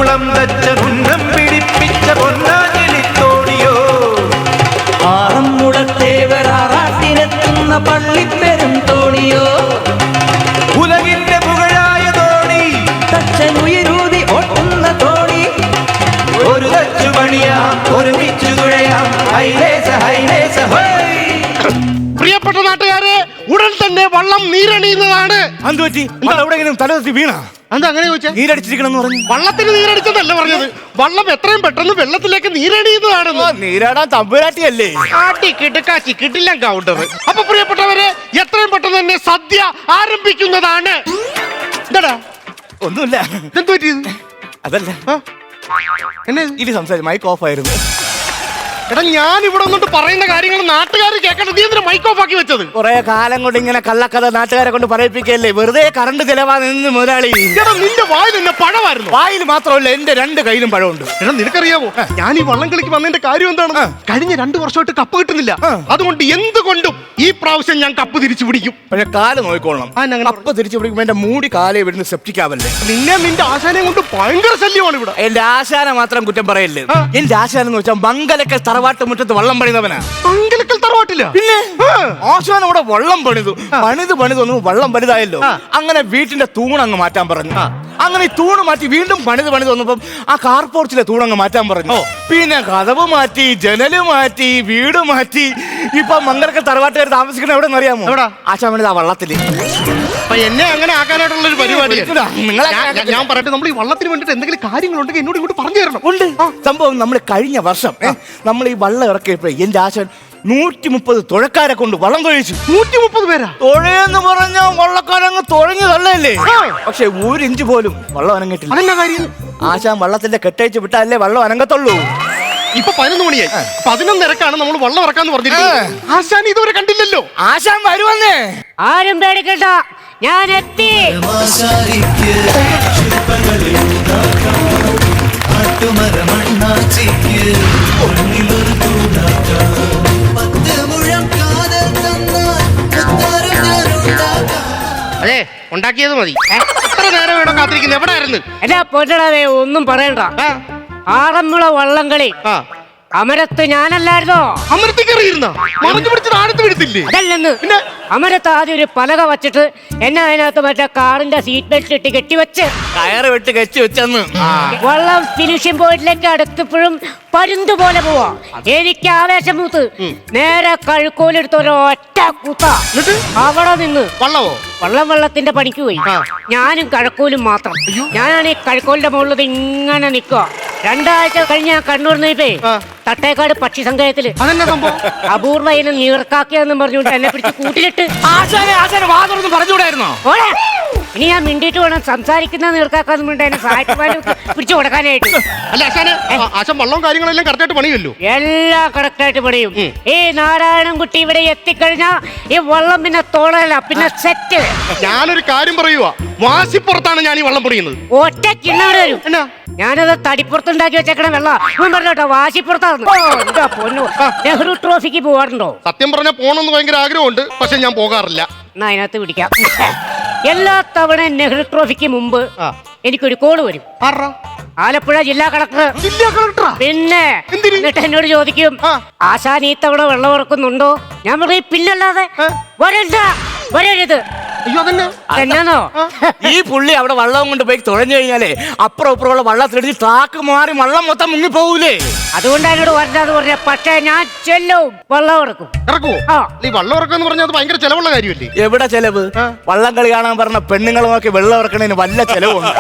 കുളം തച്ച കുന്നം പിടിപ്പിച്ച പൊന്നാഞ്ഞിലിത്തോണിയോ ആറന്മുളത്തേവരാറാട്ടിനെത്തുന്ന പള്ളിപ്പെരും തോണിയോ ഉലകിന്റെ പുകഴായ തോണി തച്ചനുയരൂതി ഓട്ടുന്ന തോണി ഒരു തച്ചു പണിയാം ഒരുമിച്ചു തുഴയാം ഹൈലേസ ഹൈലേസ ഹൈ. പ്രിയപ്പെട്ട നാട്ടുകാരെ, ഉടൻ തന്നെ വള്ളം നീരണിയുന്നതാണ്. എവിടെയെങ്കിലും തലത്തി വീണ എന്താ അങ്ങനെ ചോദിച്ചാ? നീരടിച്ചിരിക്കണം പറഞ്ഞു. വള്ളത്തിന് നീരടിച്ചതല്ല പറഞ്ഞത്, വള്ളം എത്രയും പെട്ടെന്ന് വെള്ളത്തിലേക്ക് നീരണിയുന്നതാണെന്ന്. നീരാടാൻ തമ്പുരാട്ടിയല്ലേ? ആട്ടി കിടുക്കാച്ചി കിട്ടില്ല കൗണ്ടർ. അപ്പൊ പ്രിയപ്പെട്ടവരെ, എത്രയും പെട്ടെന്ന് തന്നെ സദ്യ ആരംഭിക്കുന്നതാണ്. എന്താടാ ഒന്നുമില്ല. എന്ത് പറ്റിയത്? അതല്ല എന്നെ ഇത് സംസാരിച്ചു, മൈക്ക് ഓഫ് ആയിരുന്നു. എടാ, ഞാൻ ഇവിടെ വന്നിട്ട് പറയുന്ന കാര്യങ്ങൾ നാട്ടുകാർ കേൾക്കട്ടെ. നീ എന്തിനാ മൈക്ക് ഓഫ് ആക്കി വെച്ചത്? കുറെ കാലം കൊണ്ട് ഇങ്ങനെ കള്ളക്കഥ നാട്ടുകാരെ കൊണ്ട് പറയിപ്പിക്കല്ലേ, വെറുതെ കറണ്ട് ചെലവാ നിന്ന് മുതലാളി. എടാ, നിന്റെ വായിൽ എന്നെ പഴമായിരുന്നു. വായിൽ മാത്രമല്ല, എന്റെ 2 കയ്യിലും പഴമുണ്ട്. എടാ, നിനക്കറിയാമോ ഞാൻ ഈ വള്ളം കളിക്ക് വന്നതിന്റെ കാര്യം എന്താണ്? കഴിഞ്ഞ 2 വർഷമായിട്ട് കപ്പ് കിട്ടുന്നില്ല. അതുകൊണ്ട് എന്തുകൊണ്ടും ഈ പ്രാവശ്യം ഞാൻ കപ്പ് തിരിച്ചു പിടിക്കും. പക്ഷെ കാല് നോക്കിക്കോളണം. കപ്പ് തിരിച്ചു പിടിക്കുമ്പോ എന്റെ മൂടി കാലേ ഇവിടുന്ന് സെപ്റ്റിക്കാവല്ലേ. നിന്റെ ആശാനെ കൊണ്ട് ഭയങ്കര ശല്യമാണ് ഇവിടെ. എന്റെ ആശാന മാത്രം കുറ്റം പറയല്ലേ. എന്റെ ആശാനം എന്ന് വെച്ചാൽ മംഗലക്കൽ തറവാട്ട് മുറ്റത്ത് വള്ളം പണിതവനാ. മംഗലക്കൽ തറവാട്ടില്ല? പിന്നെ ആശാൻ അവിടെ വള്ളം പണിതൊന്നും വള്ളം വലുതായല്ലോ. അങ്ങനെ വീട്ടിന്റെ തൂണങ്ങ് മാറ്റാൻ പറഞ്ഞു. അങ്ങനെ ഈ തൂണ് മാറ്റി വീണ്ടും പണിത് വന്നപ്പം ആ കാർ പോർച്ചിലെ തൂണങ്ങ് മാറ്റാൻ പറഞ്ഞു. പിന്നെ കതവ് മാറ്റി, ജനല് മാറ്റി, വീട് മാറ്റി. ഇപ്പൊ മംഗലക്കൽ തറവാട്ടുകാർ താമസിക്കണ എവിടെ അറിയാമോ? ആശാൻ പണിത് ആ വള്ളത്തില്. എന്നെ അങ്ങനെ ആക്കാനായിട്ടുള്ള ഒരു പരിപാടി നിങ്ങളെ ഞാൻ പറയട്ടെ. നമ്മൾ ഈ വള്ളത്തിന് വേണ്ടിട്ട് എന്തെങ്കിലും കാര്യങ്ങളുണ്ടെങ്കിൽ എന്നോട് ഇങ്ങോട്ട് പറഞ്ഞു തരണം. ഉണ്ട് സംഭവം. നമ്മൾ കഴിഞ്ഞ വർഷം നമ്മൾ ഈ വള്ളം ഇറക്കിയപ്പോ എന്റെ ആശാൻ 130 തുഴക്കാരെ കൊണ്ട് വള്ളം തൊഴിച്ചു. 130 പേരാ? തുഴയെന്ന് പറഞ്ഞ വള്ളക്കാരങ്ങ് തുഴഞ്ഞു തള്ളയല്ലേ. പക്ഷെ 1 ഇഞ്ച് പോലും വള്ളം അനങ്ങിട്ടില്ല. അതെന്നാ കാര്യം? ആശാൻ വള്ളത്തിന്റെ കെട്ടയച്ച് വിട്ടാലേ വള്ളം അനങ്ങത്തുള്ളൂ. ഇപ്പൊ 11 മണിയായി. 11:30 നമ്മൾ വള്ളം ഇറക്കാന്ന് പറഞ്ഞിരിക്കുന്നത്. ആശാൻ ഇതുവരെ കണ്ടില്ലല്ലോ. ആശാൻ വരുവന്നേ. ആരും പേടിക്കണ്ട, ഞാൻ എത്തി. അതെ, ഉണ്ടാക്കിയത് മതി. എത്ര നേരം വേണം കാത്തിരിക്കുന്നത്? എവിടെ ആയിരുന്നു? എടാ പൊന്നടാവേ, ഒന്നും പറയണ്ട. ആറന്മുള വള്ളംകളി അമരത്ത് ഞാനല്ലായിരുന്നോ? അമരത്തിൽ കയറിയിരുന്ന മറഞ്ഞു പിടിച്ച് താഴത്ത് വീഴത്തില്ലേ? അതല്ലെന്ന്. പിന്നെ അമരത്ത് ആദ്യം ഒരു പലക വച്ചിട്ട് എന്നെ അതിനകത്ത് മറ്റേ കാറിന്റെ സീറ്റ് ബെൽറ്റ് ഇട്ട് കെട്ടിവെച്ച് കയറ് വെട്ട് കെട്ടി വെച്ചെന്ന്. വള്ളം ഫിനിഷിംഗ് പോയിന്റിലേക്ക് അടുത്തപ്പോഴും പരുന്ത് പോലെ പോവാ. എനിക്ക് ആവേശം മൂത്ത് നേരെ കഴുക്കോലെടുത്ത് ഒരൊറ്റ കൂത്ത. അവിടെ നിന്ന് വള്ളത്തിന്റെ പണിക്ക് പോയി. ഞാനും കഴക്കോലും മാത്രം. ഞാനാണ് ഈ കഴക്കോലിന്റെ മുകളിൽ ഇങ്ങനെ നിൽക്കുക. 2 ആഴ്ച കഴിഞ്ഞ് ഞാൻ കണ്ണൂർ നീപ്പേ തട്ടേക്കാട് പക്ഷി സങ്കേതത്തില് അപൂർവ ഇനം നീർക്കാക്കിയെന്നും പറഞ്ഞുകൊണ്ട് എന്നെ പിടിച്ച് കൂട്ടിലിട്ട് പറഞ്ഞുകൂടായിരുന്നോ? ഇനി ഞാൻ മിണ്ടിയിട്ട് വേണം സംസാരിക്കുന്ന നീർക്കാക്കാന്ന് വേണ്ട എന്നെ സാഹിത്യമാരും പിടിച്ചു കൊടുക്കാനായിട്ട്. അല്ല ആശാൻ വള്ളവും കാര്യങ്ങളെല്ലാം കറക്റ്റായിട്ട് പണിയല്ലോ? എല്ലാം കറക്റ്റായിട്ട് പണിയും. ഈ നാരായണൻകുട്ടി ഇവിടെ എത്തിക്കഴിഞ്ഞാ ഈ വള്ളം പിന്നെ തോളല്ല, പിന്നെ സെറ്റ്. ഞാനൊരു കാര്യം പറയുക, വാശിപ്പുറത്താണ് ഞാൻ ഈ വള്ളം പണിയുന്നത്. ഒറ്റ കിണ്ണാട് വരും. ഞാനത് തടിപ്പുറത്തുണ്ടാക്കി വെച്ചേക്കണ വെള്ളം പറഞ്ഞോട്ടോ, വാശിപ്പുറത്താന്ന്. പൊന്നു, നെഹ്റു ട്രോഫിക്ക് പോവാറുണ്ടോ? സത്യം പറഞ്ഞാൽ പോകണമെന്ന് ഭയങ്കര ആഗ്രഹമുണ്ട്, പക്ഷെ ഞാൻ പോകാറില്ല. എന്നാ അതിനകത്ത് പിടിക്കാം. എല്ലാ തവണ നെഹ്റു ട്രോഫിക്ക് മുമ്പ് എനിക്കൊരു കോള് വരും. ആലപ്പുഴ ജില്ലാ കളക്ടർ. പിന്നെ എന്നിട്ട് എന്നോട് ചോദിക്കും, ആശാൻ ഈ തവണ വെള്ളം ഇറക്കുന്നുണ്ടോ? ഞാൻ പറയും പിന്നല്ലാതെ. വരരുത്. എന്നാന്നോ ഈ പുള്ളി അവിടെ വള്ളം കൊണ്ട് പോയി തുഴഞ്ഞു കഴിഞ്ഞാലേ അപ്പുറം ഇപ്പുറമുള്ള വള്ളത്തിലെടുത്ത് ട്രാക്ക് മാറി വള്ളം മൊത്തം മുങ്ങി പോകൂലേ. അതുകൊണ്ട് എന്നോട് വരണ്ടാന്ന് പറഞ്ഞ. പക്ഷേ ഞാൻ ചെല്ലും, വള്ളം ഇറക്കും. ഈ വള്ളം ഇറക്കാന്ന് പറഞ്ഞാൽ അത് ഭയങ്കര ചെലവുള്ള കാര്യമല്ലേ? എവിടെ ചെലവ്? വള്ളം കളി കാണാൻ പറഞ്ഞ പെണ്ണുങ്ങളെ നോക്കി വെള്ളം ഇറക്കണതിന് വല്ല ചെലവുണ്ട്.